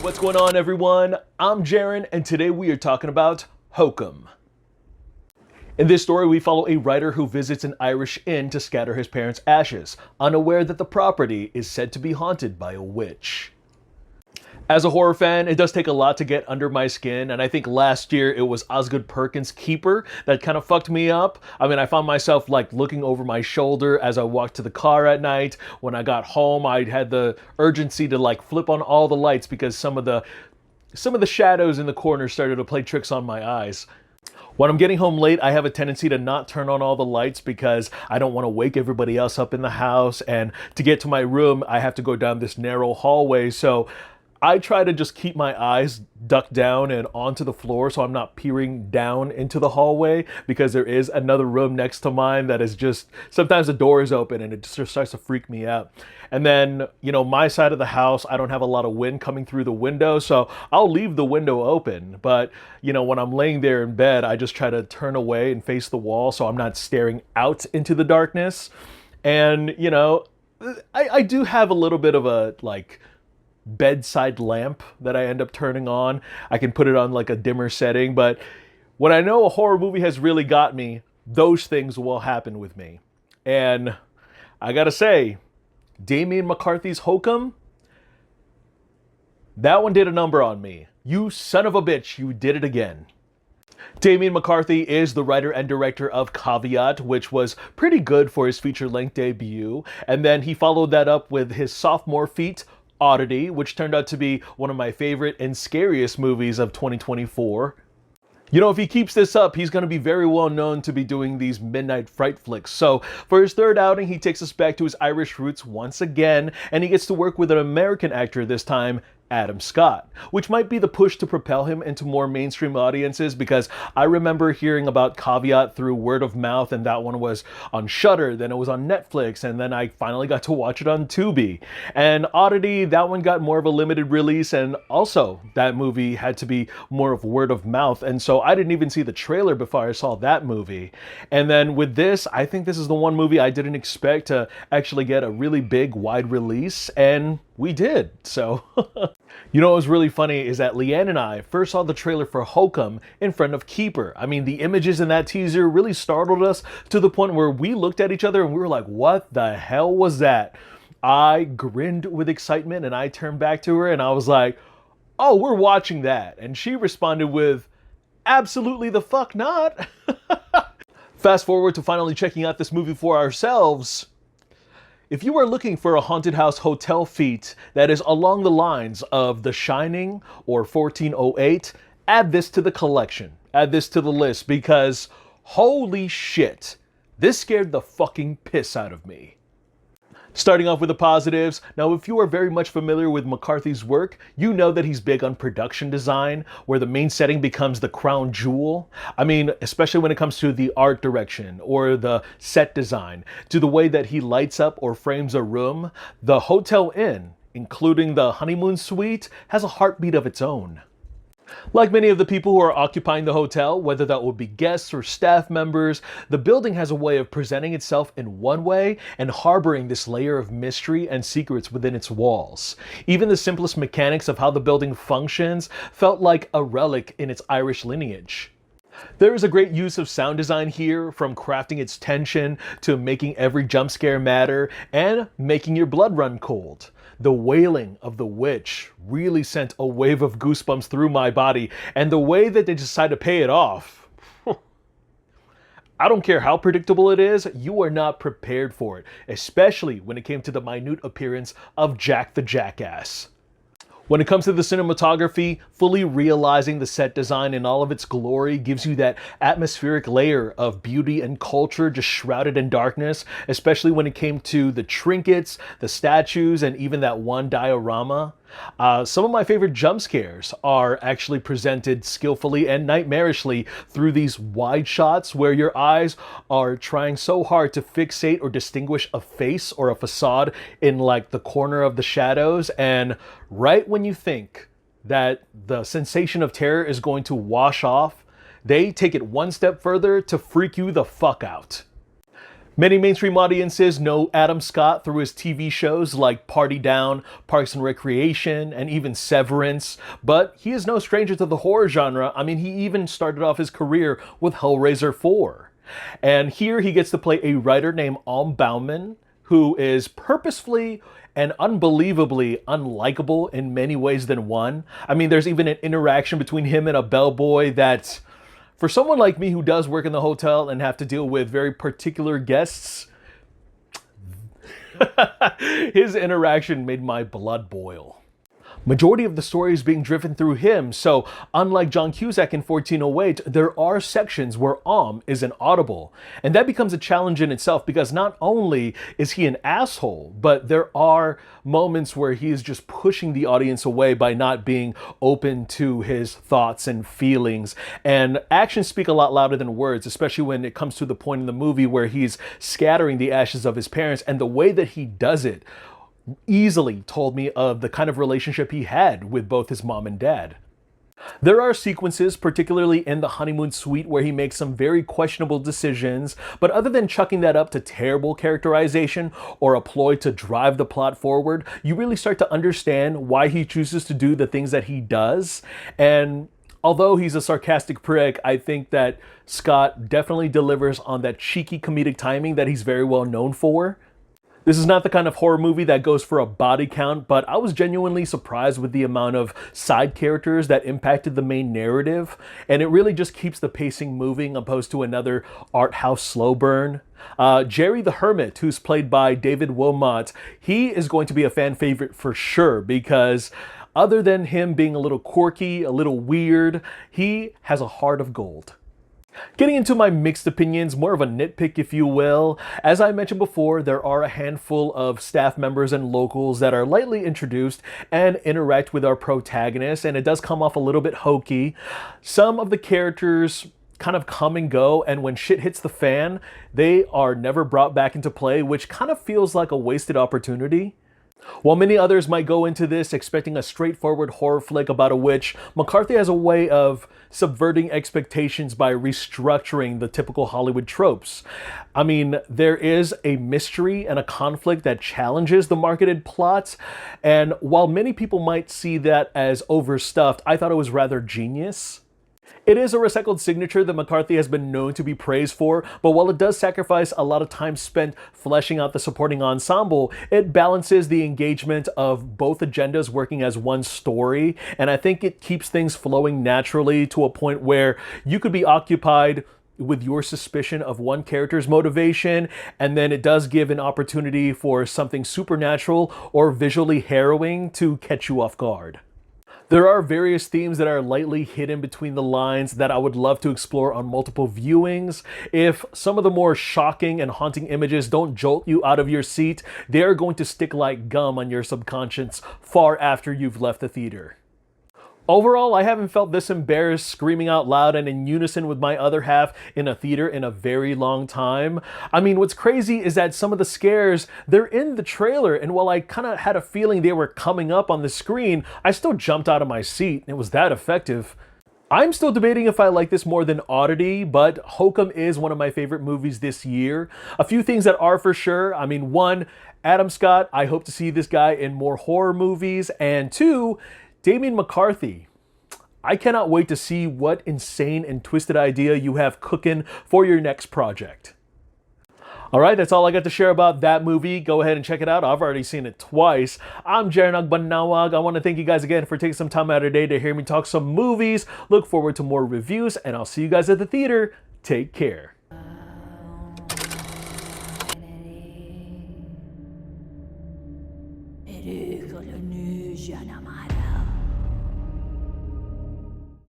What's going on, everyone? I'm Jaren, and today we are talking about Hokum. In this story, we follow a writer who visits an Irish inn to scatter his parents' ashes, unaware that the property is said to be haunted by a witch. As a horror fan, it does take a lot to get under my skin, and I think last year it was Osgood Perkins' Keeper that kind of fucked me up. I mean, I found myself like looking over my shoulder as I walked to the car at night. When I got home, I had the urgency to like flip on all the lights because some of the shadows in the corner started to play tricks on my eyes. When I'm getting home late, I have a tendency to not turn on all the lights because I don't want to wake everybody else up in the house, and to get to my room, I have to go down this narrow hallway, so I try to just keep my eyes ducked down and onto the floor so I'm not peering down into the hallway, because there is another room next to mine that is just, sometimes the door is open and it just starts to freak me out. And then, you know, my side of the house, I don't have a lot of wind coming through the window, so I'll leave the window open. But, you know, when I'm laying there in bed, I just try to turn away and face the wall so I'm not staring out into the darkness. And, you know, I do have a little bit of a, like, bedside lamp that I end up turning on. I can put it on like a dimmer setting, but when I know a horror movie has really got me, those things will happen with me. And I gotta say, Damian McCarthy's Hokum, that one did a number on me. You son of a bitch, you did it again. Damian McCarthy is the writer and director of Caveat, which was pretty good for his feature-length debut, and then he followed that up with his sophomore feat, Oddity, which turned out to be one of my favorite and scariest movies of 2024. You know, if he keeps this up, he's going to be very well known to be doing these midnight fright flicks. So for his third outing, he takes us back to his Irish roots once again, and he gets to work with an American actor this time, Adam Scott, which might be the push to propel him into more mainstream audiences, because I remember hearing about Caveat through word of mouth, and that one was on Shudder, then it was on Netflix, and then I finally got to watch it on Tubi. And Oddity, that one got more of a limited release, and also that movie had to be more of word of mouth, and so I didn't even see the trailer before I saw that movie. And then with this, I think this is the one movie I didn't expect to actually get a really big, wide release, and we did, so. You know what was really funny is that Leanne and I first saw the trailer for Hokum in front of Keeper. I mean, the images in that teaser really startled us to the point where we looked at each other and we were like, what the hell was that? I grinned with excitement and I turned back to her and I was like, oh, we're watching that. And she responded with, absolutely the fuck not. Fast forward to finally checking out this movie for ourselves. If you are looking for a haunted house hotel feat that is along the lines of The Shining or 1408, add this to the collection. Add this to the list, because holy shit, this scared the fucking piss out of me. Starting off with the positives, now if you are very much familiar with McCarthy's work, you know that he's big on production design, where the main setting becomes the crown jewel. I mean, especially when it comes to the art direction or the set design, to the way that he lights up or frames a room. The Hotel Inn, including the honeymoon suite, has a heartbeat of its own. Like many of the people who are occupying the hotel, whether that would be guests or staff members, the building has a way of presenting itself in one way and harboring this layer of mystery and secrets within its walls. Even the simplest mechanics of how the building functions felt like a relic in its Irish lineage. There is a great use of sound design here, from crafting its tension to making every jump scare matter and making your blood run cold. The wailing of the witch really sent a wave of goosebumps through my body, and the way that they decide to pay it off. I don't care how predictable it is, you are not prepared for it, especially when it came to the minute appearance of Jack the Jackass. When it comes to the cinematography, fully realizing the set design in all of its glory gives you that atmospheric layer of beauty and culture just shrouded in darkness, especially when it came to the trinkets, the statues, and even that one diorama. Some of my favorite jump scares are actually presented skillfully and nightmarishly through these wide shots where your eyes are trying so hard to fixate or distinguish a face or a facade in like the corner of the shadows, and right when you think that the sensation of terror is going to wash off, They take it one step further to freak you the fuck out. Many mainstream audiences know Adam Scott through his TV shows like Party Down, Parks and Recreation, and even Severance, but he is no stranger to the horror genre. I mean, he even started off his career with Hellraiser 4. And here he gets to play a writer named Alm Bauman, who is purposefully and unbelievably unlikable in many ways than one. I mean, there's even an interaction between him and a bellboy that, for someone like me who does work in the hotel and have to deal with very particular guests, his interaction made my blood boil. Majority of the story is being driven through him, so unlike John Cusack in 1408, there are sections where is inaudible. And that becomes a challenge in itself because not only is he an asshole, but there are moments where he is just pushing the audience away by not being open to his thoughts and feelings. And actions speak a lot louder than words, especially when it comes to the point in the movie where he's scattering the ashes of his parents, and the way that he does it easily told me of the kind of relationship he had with both his mom and dad. There are sequences, particularly in the honeymoon suite, where he makes some very questionable decisions, but other than chucking that up to terrible characterization or a ploy to drive the plot forward, you really start to understand why he chooses to do the things that he does. And although he's a sarcastic prick, I think that Scott definitely delivers on that cheeky comedic timing that he's very well known for. This is not the kind of horror movie that goes for a body count, but I was genuinely surprised with the amount of side characters that impacted the main narrative, and it really just keeps the pacing moving opposed to another art house slow burn. Jerry the Hermit, who's played by David Wilmot, he is going to be a fan favorite for sure because other than him being a little quirky, a little weird, he has a heart of gold. Getting into my mixed opinions, more of a nitpick if you will. As I mentioned before, there are a handful of staff members and locals that are lightly introduced and interact with our protagonist, and it does come off a little bit hokey. Some of the characters kind of come and go, and when shit hits the fan, they are never brought back into play, which kind of feels like a wasted opportunity. While many others might go into this expecting a straightforward horror flick about a witch, McCarthy has a way of subverting expectations by restructuring the typical Hollywood tropes. I mean, there is a mystery and a conflict that challenges the marketed plot, and while many people might see that as overstuffed, I thought it was rather genius. It is a recycled signature that McCarthy has been known to be praised for, but while it does sacrifice a lot of time spent fleshing out the supporting ensemble, it balances the engagement of both agendas working as one story, and I think it keeps things flowing naturally to a point where you could be occupied with your suspicion of one character's motivation, and then it does give an opportunity for something supernatural or visually harrowing to catch you off guard. There are various themes that are lightly hidden between the lines that I would love to explore on multiple viewings. If some of the more shocking and haunting images don't jolt you out of your seat, they are going to stick like gum on your subconscious far after you've left the theater. Overall, I haven't felt this embarrassed screaming out loud and in unison with my other half in a theater in a very long time. I mean, what's crazy is that some of the scares, they're in the trailer, and while I kind of had a feeling they were coming up on the screen, I still jumped out of my seat. It was that effective. I'm still debating if I like this more than Oddity, but Hokum is one of my favorite movies this year. A few things that are for sure. I mean, one, Adam Scott, I hope to see this guy in more horror movies, and two, Damian McCarthy. I cannot wait to see what insane and twisted idea you have cooking for your next project. Alright, that's all I got to share about that movie. Go ahead and check it out. I've already seen it twice. I'm Jaren Agbanawag. I want to thank you guys again for taking some time out of your day to hear me talk some movies. Look forward to more reviews, and I'll see you guys at the theater. Take care. Janamara.